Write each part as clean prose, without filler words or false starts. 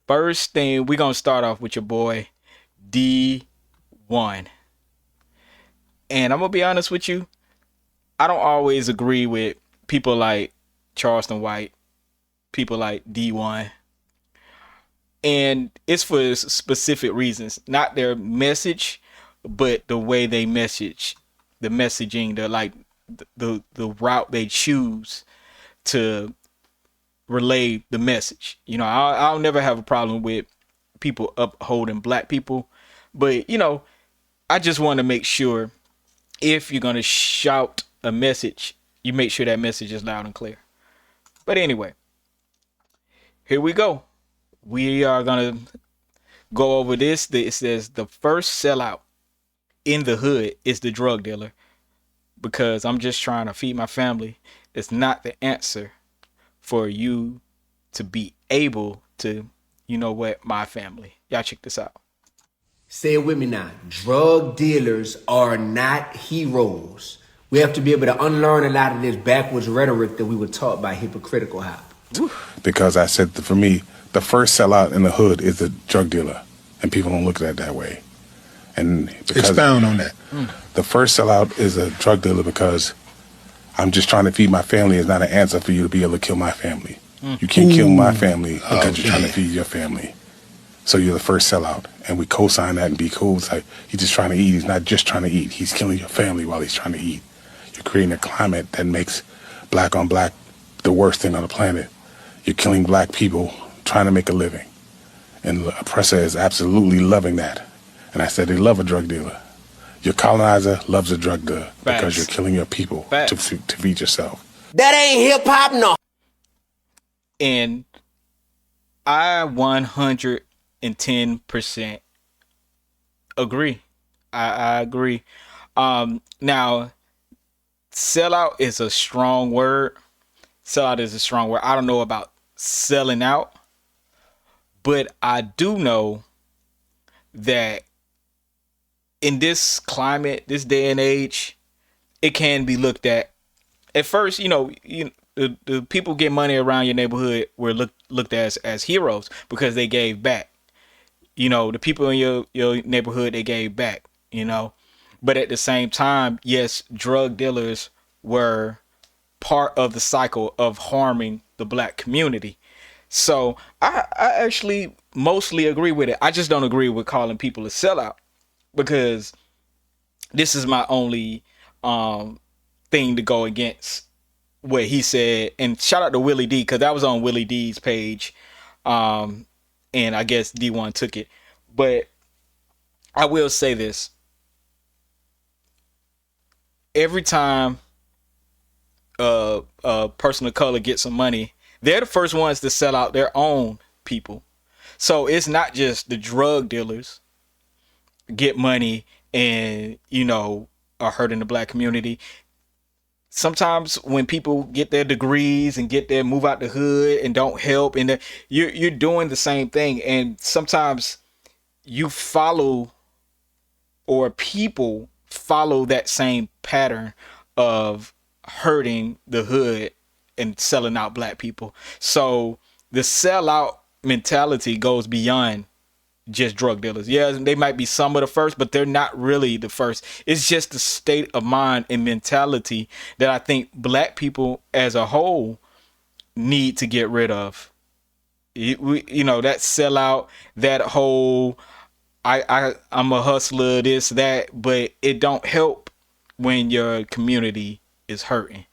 First thing, we're gonna start off with your boy D1. And I'm gonna be honest with you, I don't always agree with people like Charleston White, people like D1. And it's for specific reasons, not their message, but the way they message, the messaging, the route they choose to relay the message. I'll never have a problem with people upholding black people, but I just want to make sure if you're gonna shout a message, you make sure that message is loud and clear. But anyway, here we go. We are gonna go over this. It says the first sellout in the hood is the drug dealer, because I'm just trying to feed my family. It's not the answer for you to be able to, my family. Y'all check this out. Say it with me now. Drug dealers are not heroes. We have to be able to unlearn a lot of this backwards rhetoric that we were taught by hypocritical hop. Because I said, for me, the first sellout in the hood is the drug dealer, and people don't look at it that way. And expound on that. The first sellout is a drug dealer because I'm just trying to feed my family is not an answer for you to be able to kill my family. You can't kill my family because you're trying to feed your family. So you're the first sellout, and we co-sign that and be cool. It's like, he's just trying to eat. He's not just trying to eat. He's killing your family while he's trying to eat. You're creating a climate that makes black on black the worst thing on the planet. You're killing black people trying to make a living. And the oppressor is absolutely loving that. And I said they love a drug dealer. Your colonizer loves a drug dealer because you're killing your people to feed yourself. That ain't hip-hop, no. And I 110% agree. I agree. Now, sellout is a strong word. Sellout is a strong word. I don't know about selling out, but I do know that in this climate, this day and age, it can be looked at first, the people get money around your neighborhood were looked at as heroes because they gave back. The people in your neighborhood, they gave back, but at the same time, yes, drug dealers were part of the cycle of harming the black community. So I actually mostly agree with it. I just don't agree with calling people a sellout, because this is my only thing to go against what he said. And shout out to Willie D, because that was on Willie D's page, and I guess D1 took it. But I will say this: every time a person of color gets some money, they're the first ones to sell out their own people. So it's not just the drug dealers get money and are hurting the black community. Sometimes when people get their degrees and get their move out the hood and don't help, and you're doing the same thing, and sometimes you follow, or people follow, that same pattern of hurting the hood and selling out black people. So the sellout mentality goes beyond just drug dealers. Yeah, they might be some of the first, but they're not really the first. It's just the state of mind and mentality that I think black people as a whole need to get rid of. That sellout, that whole I'm a hustler, this, that, but it don't help when your community is hurting.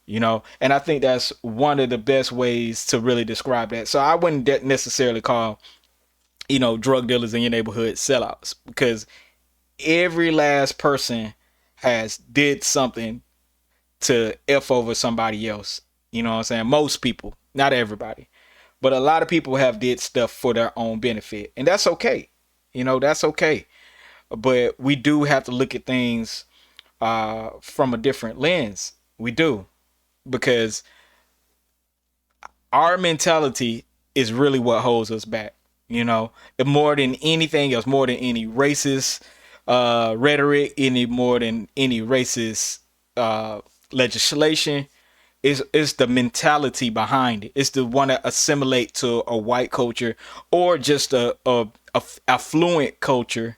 And I think that's one of the best ways to really describe that. So I wouldn't necessarily call drug dealers in your neighborhood sellouts, because every last person has did something to F over somebody else. You know what I'm saying? Most people, not everybody, but a lot of people have did stuff for their own benefit, and that's okay. That's okay. But we do have to look at things from a different lens. We do, because our mentality is really what holds us back. More than anything else, more than any racist rhetoric, more than any racist legislation, It's the mentality behind it. It's the one to assimilate to a white culture or just a affluent culture,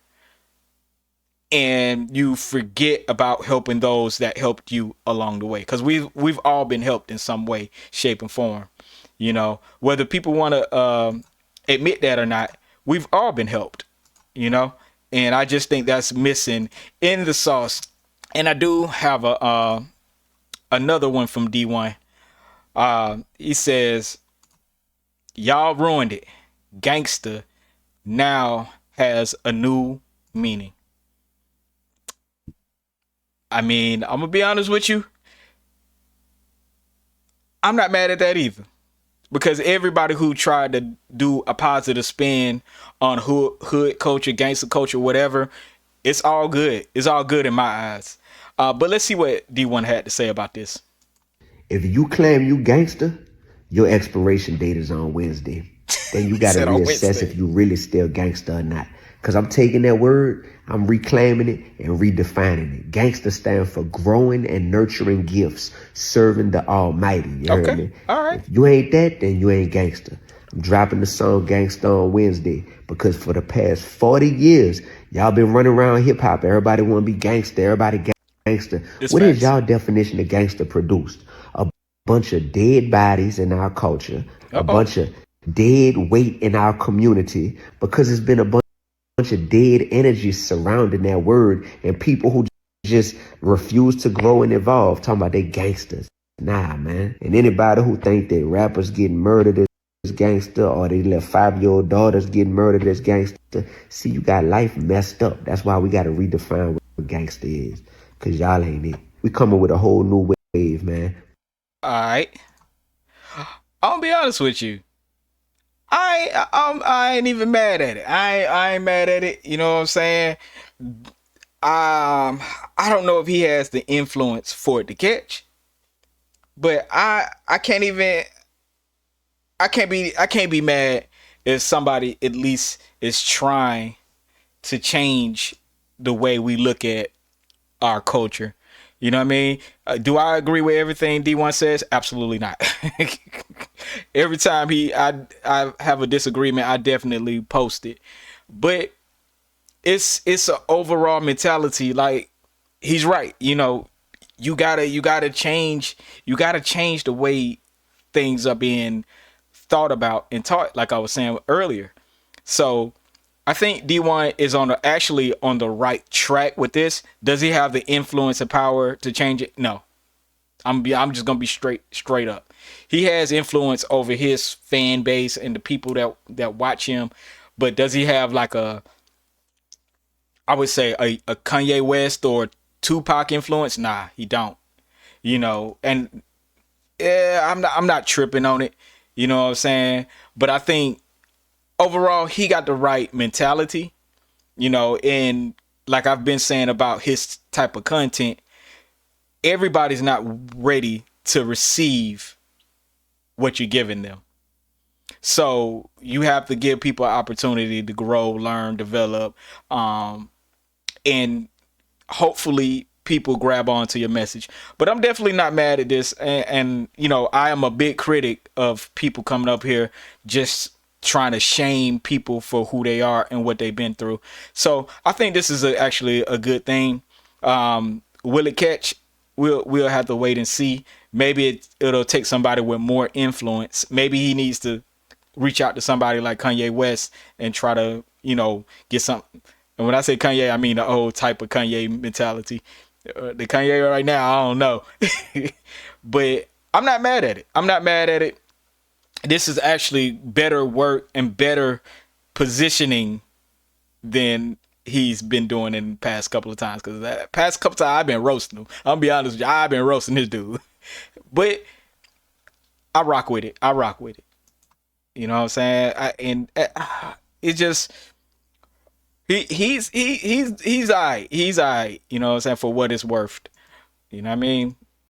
and you forget about helping those that helped you along the way. Because we've all been helped in some way, shape, and form. You know, whether people want to admit that or not, we've all been helped. You know, and I just think that's missing in the sauce. And I do have a another one from D1. He says, "Y'all ruined it. Gangsta now has a new meaning." I mean, I'm gonna be honest with you. I'm not mad at that either, because everybody who tried to do a positive spin on hood culture, gangster culture, whatever, it's all good. It's all good in my eyes. But let's see what D1 had to say about this. If you claim you gangster, your expiration date is on Wednesday. Then you got to Said on reassess Wednesday. if you really still gangster or not. Because I'm taking that word, I'm reclaiming it and redefining it. Gangster stand for growing and nurturing gifts, serving the Almighty. You heard Okay. me? All right. If you ain't that, then you ain't gangster. I'm dropping the song Gangsta on Wednesday because for the past 40 years, y'all been running around hip hop. Everybody want to be gangster. Everybody gangster. It's What is facts. y'all definition of gangster produced? A bunch of dead bodies in our culture, a bunch of dead weight in our community, because it's been a bunch of dead energy surrounding that word, and people who just refuse to grow and evolve talking about they gangsters. Nah, man. And anybody who think that rappers getting murdered as gangster, or they let 5-year-old daughters get murdered as gangster, see, you got life messed up. That's why we got to redefine what gangster is, because y'all ain't it. We coming with a whole new wave, man. All right. I'm gonna be honest with you. I ain't even mad at it. I ain't mad at it. You know what I'm saying? I don't know if he has the influence for it to catch, but I can't even I can't be mad if somebody at least is trying to change the way we look at our culture. You know what I mean? Do I agree with everything D1 says? Absolutely not. Every time I have a disagreement, I definitely post it. But it's an overall mentality. Like, he's right. You know, you gotta change the way things are being thought about and taught, like I was saying earlier. So I think D1 is actually on the right track with this. Does he have the influence and power to change it? No. I'm just gonna be straight up. He has influence over his fan base and the people that watch him, but does he have like I would say a Kanye West or Tupac influence? Nah, he don't. You know, and yeah, I'm not tripping on it. You know what I'm saying? But I think overall he got the right mentality. You know, and like I've been saying about his type of content, everybody's not ready to receive what you're giving them. So you have to give people an opportunity to grow, learn, develop, and hopefully people grab onto your message. But I'm definitely not mad at this, and you know, I am a big critic of people coming up here just trying to shame people for who they are and what they've been through. So I think this is actually a good thing. Will it catch? We'll have to wait and see. Maybe it'll take somebody with more influence. Maybe he needs to reach out to somebody like Kanye West and try to, you know, get some. And when I say Kanye, I mean the old type of Kanye mentality. The Kanye right now, I don't know. But I'm not mad at it. I'm not mad at it. This is actually better work and better positioning than he's been doing in the past couple of times. Because that past couple of times I've been roasting him. I'm gonna be honest with you, I've been roasting this dude. But I rock with it. I rock with it. You know what I'm saying? It just he's alright. He's alright. You know what I'm saying, for what it's worth. You know what I mean?